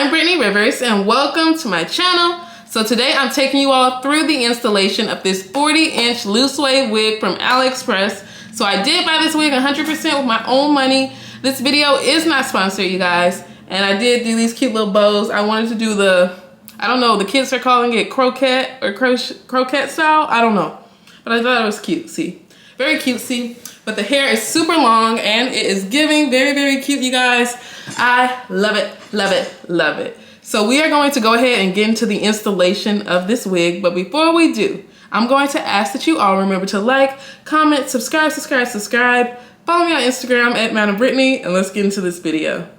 I'm Brittany Rivers and welcome to my channel. So today I'm taking you all through the installation of this 40-inch loose wave wig from Aliexpress. So I did buy this wig 100% with my own money. This video is not sponsored, you guys. And I did do these cute little bows. I wanted to do I don't know, the kids are calling it croquette or croquette style. I don't know. But I thought it was cutesy. Very cutesy. But the hair is super long and it is giving very, very cute, you guys. I love it, love it, love it. So we are going to go ahead and get into the installation of this wig. But before we do, I'm going to ask that you all remember to like, comment, subscribe. Follow me on Instagram at Madam Brittany, and let's get into this video.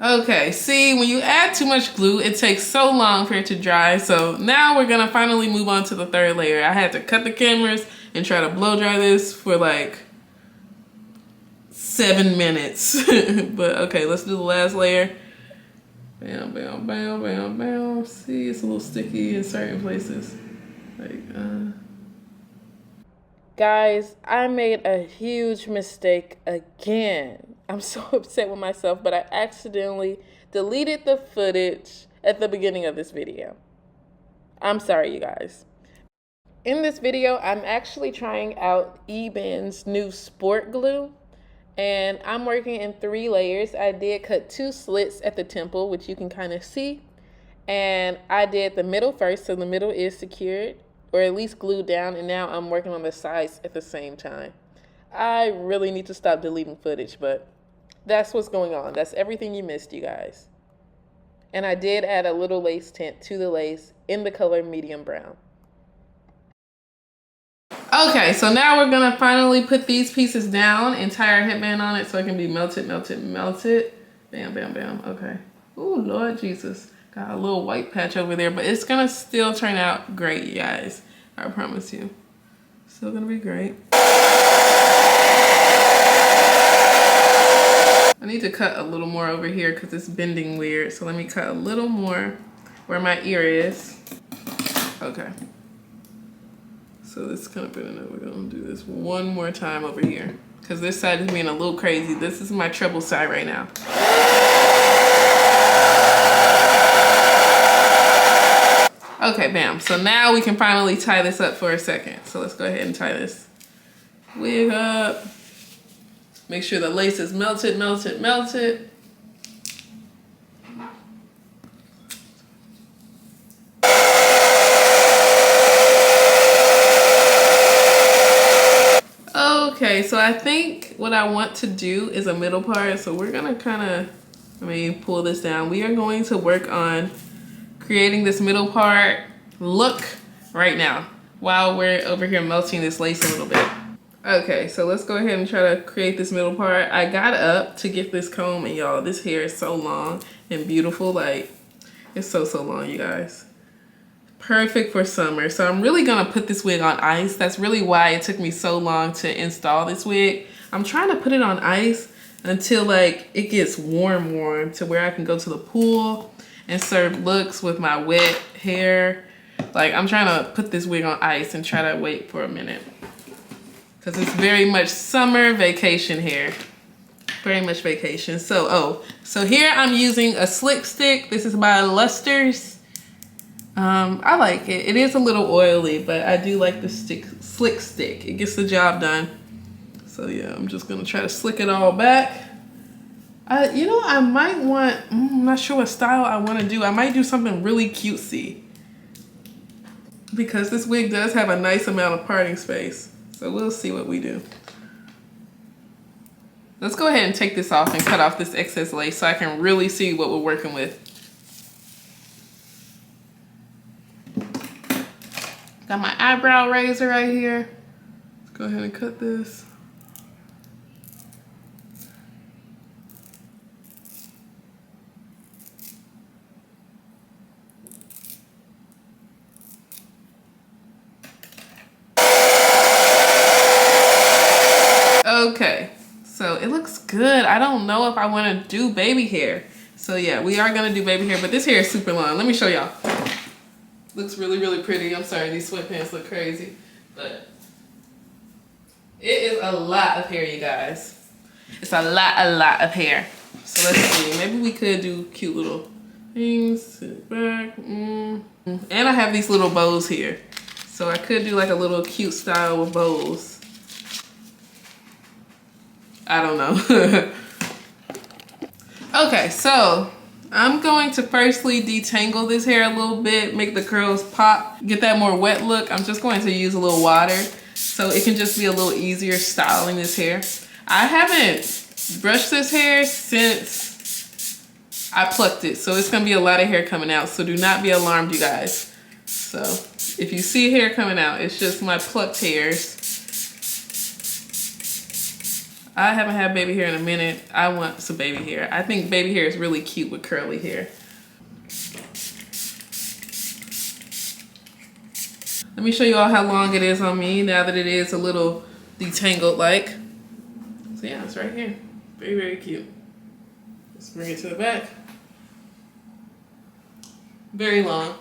Okay, see, when you add too much glue, it takes so long for it to dry. So now we're gonna finally move on to the third layer. I had to cut the cameras and try to blow dry this for like 7 minutes. But okay, let's do the last layer. Bam, bam, bam, bam, bam. See, it's a little sticky in certain places. Guys, I made a huge mistake again. I'm so upset with myself, but I accidentally deleted the footage at the beginning of this video. I'm sorry, you guys. In this video, I'm actually trying out eBen's new sport glue, and I'm working in 3 layers. I did cut 2 slits at the temple, which you can kind of see, and I did the middle first, so the middle is secured, or at least glued down, and now I'm working on the sides at the same time. I really need to stop deleting footage, but that's what's going on. That's everything you missed, you guys. And I did add a little lace tint to the lace in the color medium brown. Okay, so now we're gonna finally put these pieces down and tie our headband on it so it can be melted, melted, melted. Bam, bam, bam, okay. Oh, Lord Jesus. Got a little white patch over there, but it's gonna still turn out great, you guys. I promise you. Still gonna be great. I need to cut a little more over here because it's bending weird. So let me cut a little more where my ear is. Okay. So this is kind of good enough. We're gonna do this one more time over here because this side is being a little crazy. This is my treble side right now. Okay, bam. So now we can finally tie this up for a second. So let's go ahead and tie this wig up. Make sure the lace is melted, melted, melted. Okay, so I think what I want to do is a middle part. So we're gonna pull this down. We are going to work on creating this middle part look right now while we're over here melting this lace a little bit. Okay, so let's go ahead and try to create this middle part. I got up to get this comb, and y'all, this hair is so long and beautiful. Like, it's so long, you guys. Perfect for summer. So I'm really gonna put this wig on ice. That's really why it took me so long to install this wig. I'm trying to put it on ice until like it gets warm to where I can go to the pool and serve looks with my wet hair. Like, I'm trying to put this wig on ice and try to wait for a minute. Because it's very much summer vacation hair. Very much vacation. So here I'm using a slick stick. This is by Luster's. I like it. It is a little oily, but I do like the slick stick. It gets the job done. So yeah, I'm just gonna try to slick it all back. You know, I might want, I'm not sure what style I want to do. I might do something really cutesy because this wig does have a nice amount of parting space. So we'll see what we do. Let's go ahead and take this off and cut off this excess lace so I can really see what we're working with. Got my eyebrow razor right here. Let's go ahead and cut this. Okay, so it looks good. I don't know if I want to do baby hair. So yeah, we are going to do baby hair, but this hair is super long. Let me show y'all. Looks really, really pretty. I'm sorry, these sweatpants look crazy, but it a lot of hair, you guys. It's a lot of hair. So let's see, maybe we could do cute little things. Sit back. And I have these little bows here. So I could do like a little cute style with bows. I don't know. Okay, so I'm going to firstly detangle this hair a little bit, make the curls pop, get that more wet look. I'm just going to use a little water so it can just be a little easier styling this hair. I haven't brushed this hair since I plucked it, so it's gonna be a lot of hair coming out, so do not be alarmed, you guys. So if you see hair coming out, it's just my plucked hairs. I haven't had baby hair in a minute. I want some baby hair. I think baby hair is really cute with curly hair. Let me show you all how long it is on me now that it is a little detangled like. So yeah, it's right here. Very, very cute. Let's bring it to the back. Very long.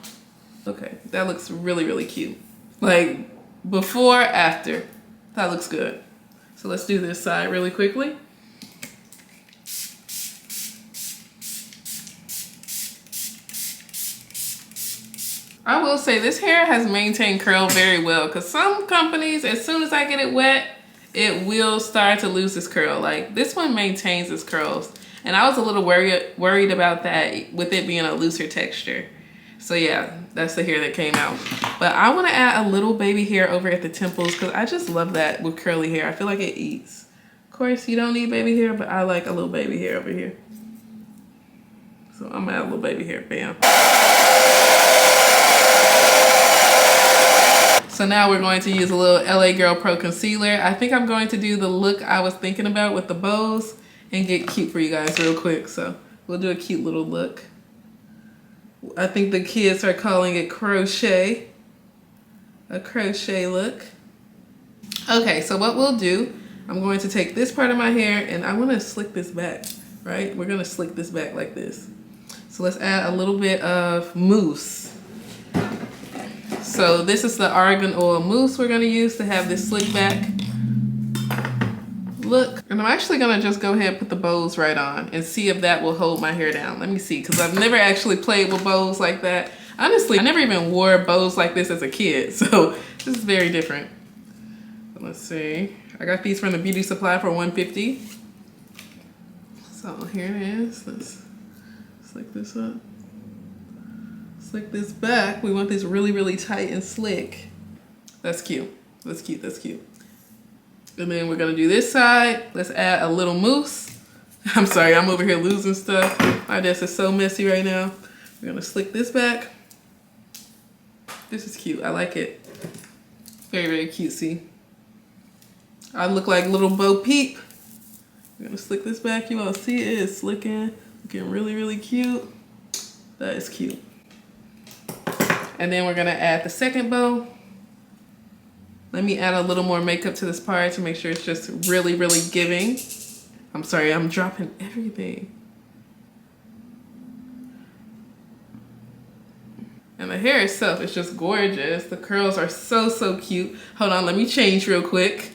Okay, that looks really, really cute. Like before, after. That looks good. So let's do this side really quickly. I will say this hair has maintained curl very well, because some companies, as soon as I get it wet, it will start to lose its curl. Like this one maintains its curls. And I was a little worried about that with it being a looser texture. So yeah, that's the hair that came out. But I want to add a little baby hair over at the temples because I just love that with curly hair. I feel like it eats. Of course, you don't need baby hair, but I like a little baby hair over here. So I'm gonna add a little baby hair, bam. So now we're going to use a little LA Girl Pro Concealer. I think I'm going to do the look I was thinking about with the bows and get cute for you guys real quick. So we'll do a cute little look. I think the kids are calling it crochet. A crochet look. Okay, so what we'll do, I'm going to take this part of my hair and I want to slick this back, right? We're going to slick this back like this. So let's add a little bit of mousse. So this is the argan oil mousse we're going to use to have this slick back look. And I'm actually going to just go ahead and put the bows right on and see if that will hold my hair down. Let me see, because I've never actually played with bows like that. Honestly, I never even wore bows like this as a kid, so this is very different. Let's see. I got these from the beauty supply for $1.50. So here it is. Let's slick this up. Slick this back. We want this really, really tight and slick. That's cute. That's cute. That's cute. And then we're gonna do this side. Let's add a little mousse. I'm sorry, I'm over here losing stuff. My desk is so messy right now. We're gonna slick this back. This is cute. I like it. Very, very cutesy. I look like little Bo Peep. We're gonna slick this back. You all see it is slicking. Looking really, really cute. That is cute. And then we're gonna add the second bow. Let me add a little more makeup to this part to make sure it's just really, really giving. I'm sorry, I'm dropping everything. And the hair itself is just gorgeous. The curls are so, so cute. Hold on, let me change real quick.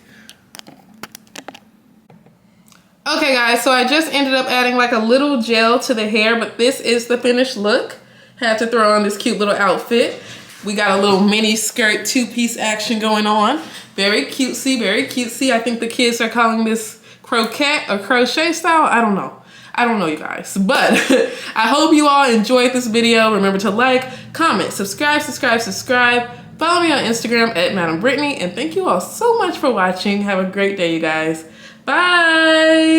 Okay guys, so I just ended up adding like a little gel to the hair, but this is the finished look. Had to throw on this cute little outfit. We got a little mini skirt two-piece action going on. Very cutesy, very cutesy. I think the kids are calling this croquette or crochet style. I don't know. I don't know, you guys. But I hope you all enjoyed this video. Remember to like, comment, subscribe. Follow me on Instagram at Madam Brittany. And thank you all so much for watching. Have a great day, you guys. Bye.